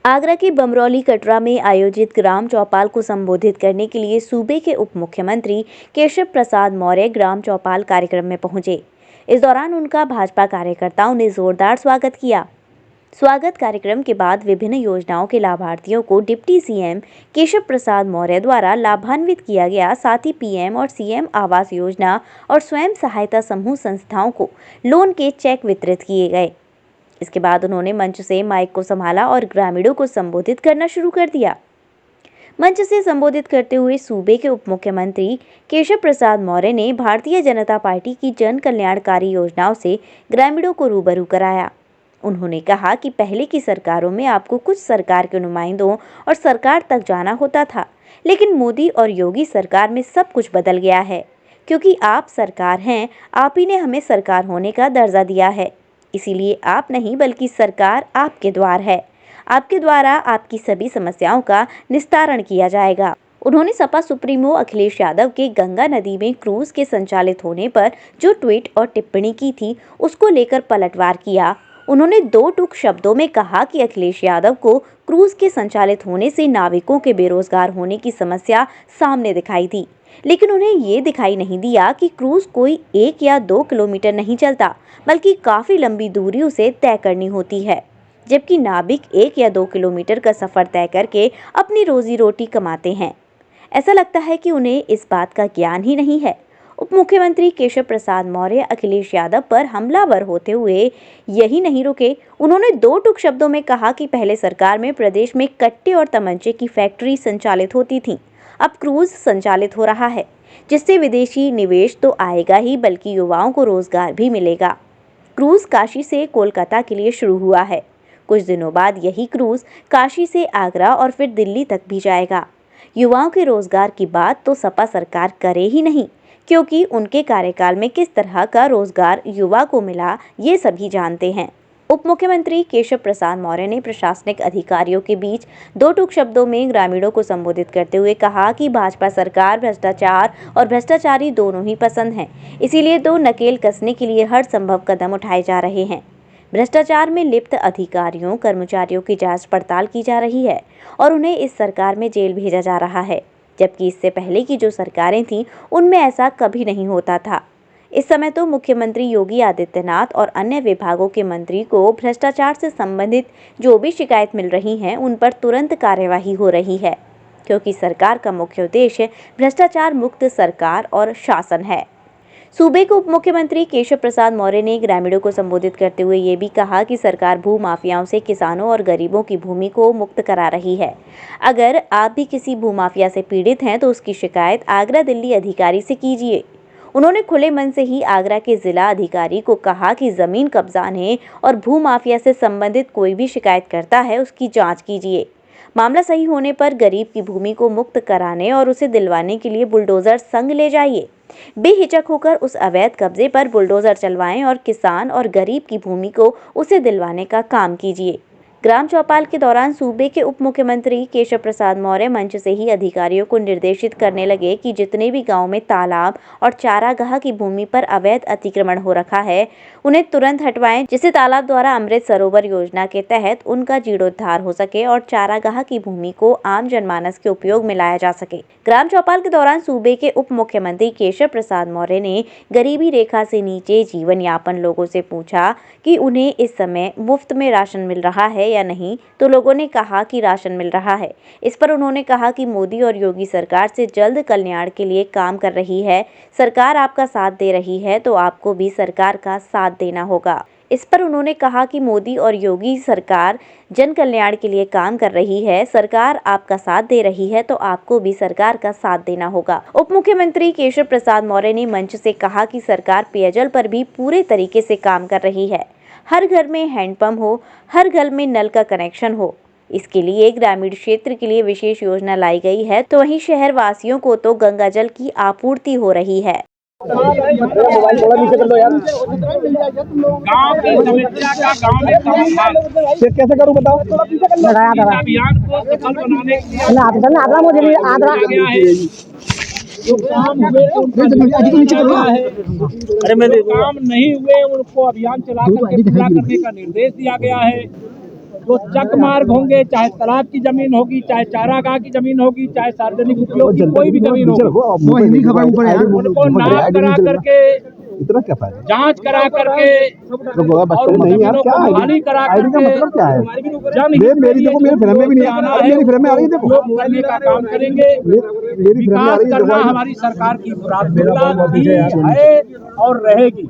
आगरा के बमरौली कटरा में आयोजित ग्राम चौपाल को संबोधित करने के लिए सूबे के उप मुख्यमंत्री केशव प्रसाद मौर्य ग्राम चौपाल कार्यक्रम में पहुंचे। इस दौरान उनका भाजपा कार्यकर्ताओं ने जोरदार स्वागत किया। स्वागत कार्यक्रम के बाद विभिन्न योजनाओं के लाभार्थियों को डिप्टी सीएम केशव प्रसाद मौर्य द्वारा लाभान्वित किया गया। साथ ही पीएम और सीएम आवास योजना और स्वयं सहायता समूह संस्थाओं को लोन के चेक वितरित किए गए। इसके बाद उन्होंने मंच से माइक को संभाला और ग्रामीणों को संबोधित करना शुरू कर दिया। मंच से संबोधित करते हुए सूबे के उप मुख्यमंत्री केशव प्रसाद मौर्य ने भारतीय जनता पार्टी की जन कल्याणकारी योजनाओं से ग्रामीणों को रूबरू कराया। उन्होंने कहा कि पहले की सरकारों में आपको कुछ सरकार के नुमाइंदों और सरकार तक जाना होता था, लेकिन मोदी और योगी सरकार में सब कुछ बदल गया है। क्योंकि आप सरकार हैं, आप ही ने हमें सरकार होने का दर्जा दिया है। इसीलिए आप नहीं बल्कि सरकार आपके द्वार है। आपके द्वारा आपकी सभी समस्याओं का निस्तारण किया जाएगा। उन्होंने सपा सुप्रीमो अखिलेश यादव के गंगा नदी में क्रूज के संचालित होने पर जो ट्वीट और टिप्पणी की थी, उसको लेकर पलटवार किया। उन्होंने दो टूक शब्दों में कहा कि अखिलेश यादव को क्रूज के संचालित होने से नाविकों के बेरोजगार होने की समस्या सामने दिखाई दी, लेकिन उन्हें ये दिखाई नहीं दिया कि क्रूज कोई 1 या 2 किलोमीटर नहीं चलता, बल्कि काफी लंबी दूरी उसे तय करनी होती है। जबकि नाविक 1 या 2 किलोमीटर का सफर तय करके अपनी रोजी रोटी कमाते हैं। ऐसा लगता है कि उन्हें इस बात का ज्ञान ही नहीं है। उप मुख्यमंत्री केशव प्रसाद मौर्य अखिलेश यादव पर हमलावर होते हुए यही नहीं रुके। उन्होंने दो टूक शब्दों में कहा कि पहले सरकार में प्रदेश में कट्टे और तमंचे की फैक्ट्री संचालित होती थी, अब क्रूज संचालित हो रहा है, जिससे विदेशी निवेश तो आएगा ही बल्कि युवाओं को रोजगार भी मिलेगा। क्रूज काशी से कोलकाता के लिए शुरू हुआ है। कुछ दिनों बाद यही क्रूज काशी से आगरा और फिर दिल्ली तक भी जाएगा। युवाओं के रोजगार की बात तो सपा सरकार करे ही नहीं, क्योंकि उनके कार्यकाल में किस तरह का रोजगार युवा को मिला ये सभी जानते हैं। उप मुख्यमंत्री केशव प्रसाद मौर्य ने प्रशासनिक अधिकारियों के बीच दो टूक शब्दों में ग्रामीणों को संबोधित करते हुए कहा कि भाजपा सरकार भ्रष्टाचार और भ्रष्टाचारी दोनों ही पसंद हैं, इसीलिए तो नकेल कसने के लिए हर संभव कदम उठाए जा रहे हैं। भ्रष्टाचार में लिप्त अधिकारियों कर्मचारियों की जांच पड़ताल की जा रही है और उन्हें इस सरकार में जेल भेजा जा रहा है, जबकि इससे पहले की जो सरकारें थीं उनमें ऐसा कभी नहीं होता था। इस समय तो मुख्यमंत्री योगी आदित्यनाथ और अन्य विभागों के मंत्री को भ्रष्टाचार से संबंधित जो भी शिकायत मिल रही हैं उन पर तुरंत कार्यवाही हो रही है, क्योंकि सरकार का मुख्य उद्देश्य भ्रष्टाचार मुक्त सरकार और शासन है। सूबे के उप मुख्यमंत्री केशव प्रसाद मौर्य ने ग्रामीणों को संबोधित करते हुए ये भी कहा कि सरकार भू माफियाओं से किसानों और गरीबों की भूमि को मुक्त करा रही है। अगर आप भी किसी भूमाफिया से पीड़ित हैं तो उसकी शिकायत आगरा दिल्ली अधिकारी से कीजिए। उन्होंने खुले मन से ही आगरा के जिला अधिकारी को कहा कि जमीन कब्जाने और भू माफिया से संबंधित कोई भी शिकायत करता है उसकी जांच कीजिए। मामला सही होने पर गरीब की भूमि को मुक्त कराने और उसे दिलवाने के लिए बुलडोजर संग ले जाइए। बेहिचक होकर उस अवैध कब्जे पर बुलडोजर चलवाएं और किसान और गरीब की भूमि को उसे दिलवाने का काम कीजिए। ग्राम चौपाल के दौरान सूबे के उप मुख्यमंत्री केशव प्रसाद मौर्य मंच से ही अधिकारियों को निर्देशित करने लगे कि जितने भी गांव में तालाब और चारागाह की भूमि पर अवैध अतिक्रमण हो रखा है उन्हें तुरंत हटवाएं, जिससे तालाब द्वारा अमृत सरोवर योजना के तहत उनका जीर्णोद्धार हो सके और चारागाह की भूमि को आम जनमानस के उपयोग में लाया जा सके। ग्राम चौपाल के दौरान सूबे के उप मुख्यमंत्री केशव प्रसाद मौर्य ने गरीबी रेखा से नीचे जीवन यापन लोगों से पूछा कि उन्हें इस समय मुफ्त में राशन मिल रहा है या नहीं, तो लोगों ने कहा कि राशन मिल रहा है। इस पर उन्होंने कहा कि मोदी और योगी सरकार से जल्द कल्याण के लिए काम कर रही है। सरकार आपका साथ दे रही है तो आपको भी सरकार का साथ देना होगा। इस पर उन्होंने कहा कि मोदी और योगी सरकार जन कल्याण के लिए काम कर रही है, सरकार आपका साथ दे रही है तो आपको भी सरकार का साथ देना होगा। उप मुख्यमंत्री केशव प्रसाद मौर्य ने मंच से कहा कि सरकार पेयजल पर भी पूरे तरीके से काम कर रही है। हर घर में हैंडपंप हो, हर घर में नल का कनेक्शन हो। इसके लिए ग्रामीण क्षेत्र के लिए विशेष योजना लाई गई है, तो वहीं शहर वासियों को तो गंगा जल की आपूर्ति हो रही है। मोबाइल थोड़ा नीचे कर दो यार। गांव की समस्या का गांव में समाधान कैसे करूं बताओ। अभियान को सफल बनाने के लिए गया है। जो काम हुए तो अरे मैं काम नहीं हुए उनको अभियान चला करके पूरा करने का निर्देश दिया गया है। वो चक मार्ग होंगे, चाहे तालाब की जमीन होगी, चाहे चारागाह की जमीन होगी, चाहे सार्वजनिक उपयोग की कोई भी जमीन होगी, उनको नाप करा करके, इतना क्या फायदा? जांच करा करके और नहीं यार, जमीनों क्या को है? बहाली करा आईडी का करके मतलब क्या है? जनहित मेरी देखो, मेरे फ्रेम में भी नहीं है, आना अरे है, मेरी फ्रेम में आ रही है, देखो उपयोग करने का काम करेंगे। मेरी फ्रेम में आ विकास रही है, करना देखो हमारी सरकार की प्राथमिकता थी, है और रहेगी।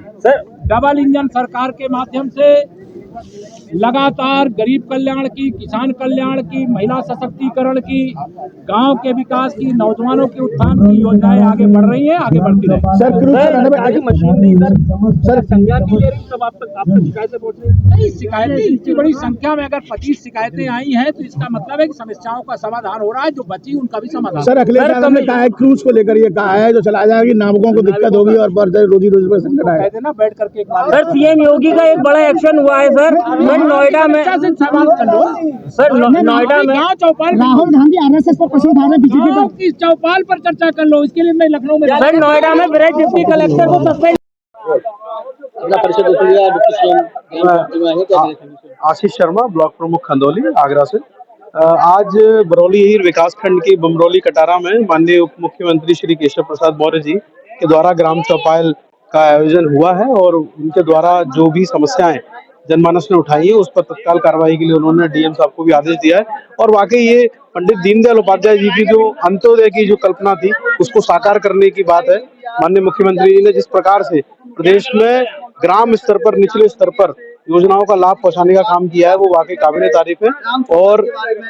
डबल इंजन सरकार के माध्यम से लगातार गरीब कल्याण की, किसान कल्याण की, महिला सशक्तिकरण की, गांव के विकास की, नौजवानों के उत्थान की योजनाएं आगे बढ़ रही हैं, आगे बढ़ती रहेंगी। सर सरकारी मशीन नहीं सर संज्ञान नहीं ले रही, तब आप तक शिकायतें पहुंच रही नहीं, शिकायतें इतनी बड़ी संख्या में अगर 25 शिकायतें आई हैं तो इसका मतलब है कि समस्याओं का समाधान हो रहा है, जो बची उनका भी समाधान। सर अखिलेश यादव ने कहा है क्रूज को लेकर, ये कहा है जो चलाया जाएगा कि नाविकों को दिक्कत होगी और रोजी रोजी पर संकट आएगा। कहते ना बैठ करके एक बार सर सीएम योगी का एक बड़ा एक्शन हुआ है सर, नोएडा में सवाल कर लो सर, नोएडा में गाँव चौपाल राहुल गांधी आरएसएस पर प्रश्न उठा रहे हैं बीजेपी गाँव की चौपाल पर चर्चा कर लो, इसके लिए मैं लखनऊ में सर नोएडा में ब्रेड डिप्टी कलेक्टर को सस्पेंड। आशीष शर्मा, ब्लॉक प्रमुख खंदौली, आगरा से। आज बरौली विकास खंड की बमरौली कटारा में माननीय उप मुख्यमंत्री श्री केशव प्रसाद मौर्य जी के द्वारा ग्राम चौपाल का आयोजन हुआ है और उनके द्वारा जो भी समस्याएं जनमानस ने उठाई है उस पर तत्काल कार्रवाई के लिए उन्होंने डीएम साहब को भी आदेश दिया है। और वाकई ये पंडित दीनदयाल उपाध्याय जी की जो अंत्योदय की जो कल्पना थी उसको साकार करने की बात है। माननीय मुख्यमंत्री जी ने जिस प्रकार से प्रदेश में ग्राम स्तर पर, निचले स्तर पर योजनाओं का लाभ पहुंचाने का काम किया है वो वाकई काबिल तारीफ है। और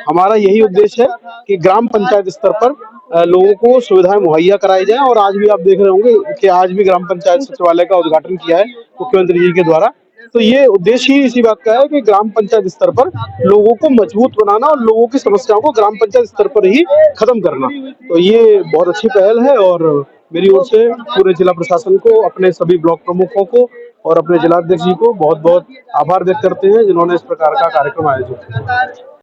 हमारा यही उद्देश्य है कि ग्राम पंचायत स्तर पर लोगों को सुविधाएं मुहैया कराई जाए। और आज भी आप देख रहे होंगे कि आज भी ग्राम पंचायत सचिवालय का उद्घाटन किया है मुख्यमंत्री जी के द्वारा। तो ये उद्देश्य ही इसी बात का है कि ग्राम पंचायत स्तर पर लोगों को मजबूत बनाना और लोगों की समस्याओं को ग्राम पंचायत स्तर पर ही खत्म करना। तो ये बहुत अच्छी पहल है और मेरी ओर से पूरे जिला प्रशासन को, अपने सभी ब्लॉक प्रमुखों को और अपने जिलाध्यक्ष जी को बहुत बहुत आभार व्यक्त करते हैं जिन्होंने इस प्रकार का कार्यक्रम आयोजित किया।